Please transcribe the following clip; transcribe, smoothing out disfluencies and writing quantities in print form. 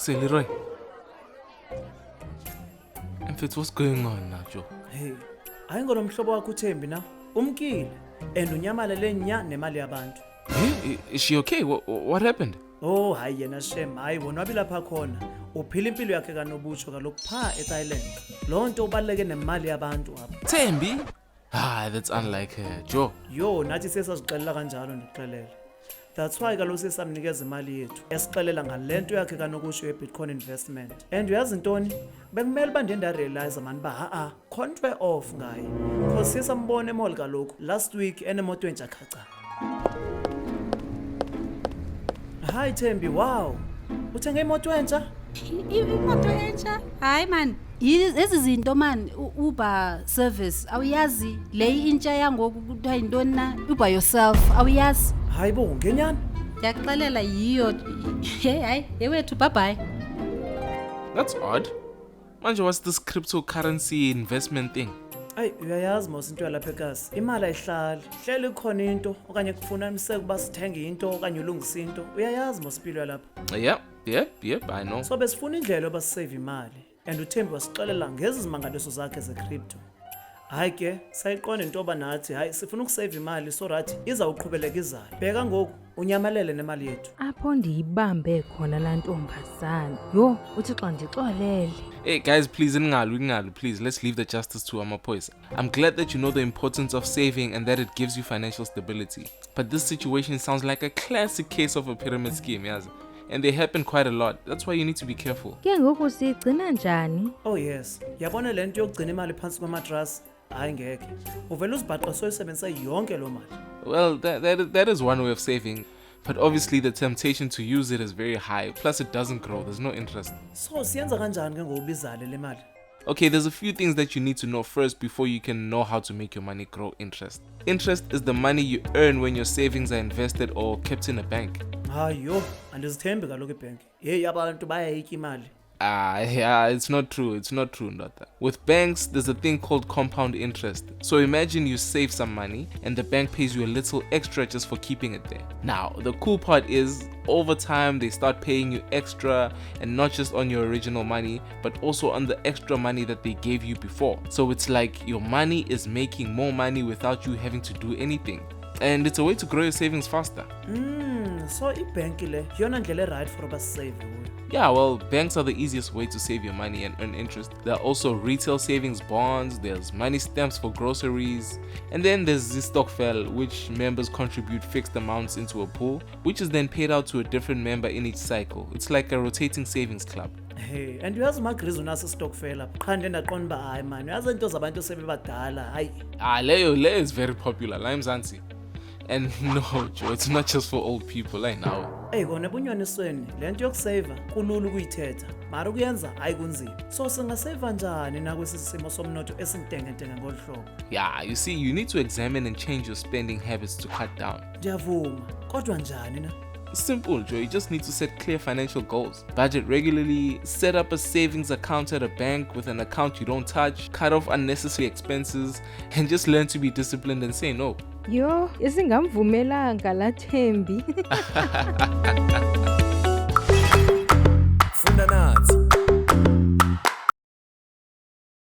Leroy. And Fitz, what's going on now, Joe? Hey, ayingonomhlobo wakho uThembi na. Umkile and unyamalele nya nemali yabantu. Hey, is she okay? What happened? Oh, hayi yena Shem, hayi wona wabi lapha khona. Uphila impilo yakhe kanobutsho kalokhu pha eThailand. Lonto ubaleke nemali yabantu apha. Thembi? Ah, that's unlike her, Joe. Yo, nathi sesazixelela kanjalo ndikuxelela. That's why kaloku sesamnikeza imali yethu. Esixelela ngalento yakhe kanokusho yeBitcoin investment. And uyazi ntoni? Bekumele bandenda realize man ba contra off ngaye. Because sesambone emall kaloku last week enemoto entsha khacha. Hi Thembi, wow. Uthenge imoto entsha? Imoto entsha? Hayi man, lezi zinto man Uber service awuyazi le intsha yangoku kuthiwa yintoni na Uber yourself awuyazi? Hayibo ngenyani? Ndiyakuxelela yiyo. Hayi yewethu bye bye. That's odd. Manje, what's this cryptocurrency investment thing? Ay uyayazi mos into yalapha ekhasi. Imali ayihlali. Hleli khona into okanye kufuna umseke kuba sithenge into okanye ulungisa into. Uyayazi mos impilo yalapha. Yep, I know. So besifuna indlela yoba save imali and uThembi wasixelela ngezi zimangaliso zakhe ze-crypto. Hayi ke sayiqonda into yoba nathi hayi sifuna ukusave imali so that izawuqhubeleka izayo. Bheka ngoku unyamalele nemali yethu. Apho ndiyibambe khona laa ntombazana. Yho, uthi xa ndixolele. Hey guys, please, please, let's leave the justice to Amaphoyisa. I'm glad that you know the importance of saving and that it gives you financial stability. But this situation sounds like a classic case of a pyramid scheme, yes? And they happen quite a lot. That's why you need to be careful. Ke ngoku sigcina njani? Oh yes, yabona lento yokugcina imali phansi kwamatrasi hayi ngeke. Uvela uzibhaqa soyisebenzisa yonke lo mali. Well, that is one way of saving. But obviously the temptation to use it is very high. Plus it doesn't grow. There's no interest. So siyenza kanjani ke ngoba izale le mali? Okay, there's a few things that you need to know first before you can know how to make your money grow interest. Interest is the money you earn when your savings are invested or kept in a bank. Hayo, andizithembi kaloku ibhenki. Hey abantu bayayitya imali. Yeah, it's not true, Ndota. With banks, there's a thing called compound interest. So imagine you save some money and the bank pays you a little extra just for keeping it there. Now, the cool part is, over time, they start paying you extra, and not just on your original money, but also on the extra money that they gave you before. So it's like your money is making more money without you having to do anything. And it's a way to grow your savings faster. So ibhenki le yona ndlela right for us save. Yeah, well, banks are the easiest way to save your money and earn interest. There are also retail savings bonds, there's money stamps for groceries, and then there's the stokvel, which members contribute fixed amounts into a pool, which is then paid out to a different member in each cycle. It's like a rotating savings club. Hey, and uyazi magrizo naso stokvel apha. Qhande ndaqonda ba hayi man, uyazi into zabantu sebebadala, hayi. Leyo is very popular, la eMzansi. And no, Joe, it's not just for old like I know. Hey kona ebunyonisweni lento yokusave kulula ukuyithetha mara kuyenza hayi kunzima. So singasave njani na kwesisimo somnotho esintengentenge ngolhlobo? Yeah, you see, you need to examine and change your spending habits to cut down. Ndiyavuma, kodwa njani na? Simple, Joe. You just need to set clear financial goals. Budget regularly, set up a savings account at a bank with an account you don't touch, cut off unnecessary expenses, and just learn to be disciplined and say no. Yo, isingamvumelanga la Thembi.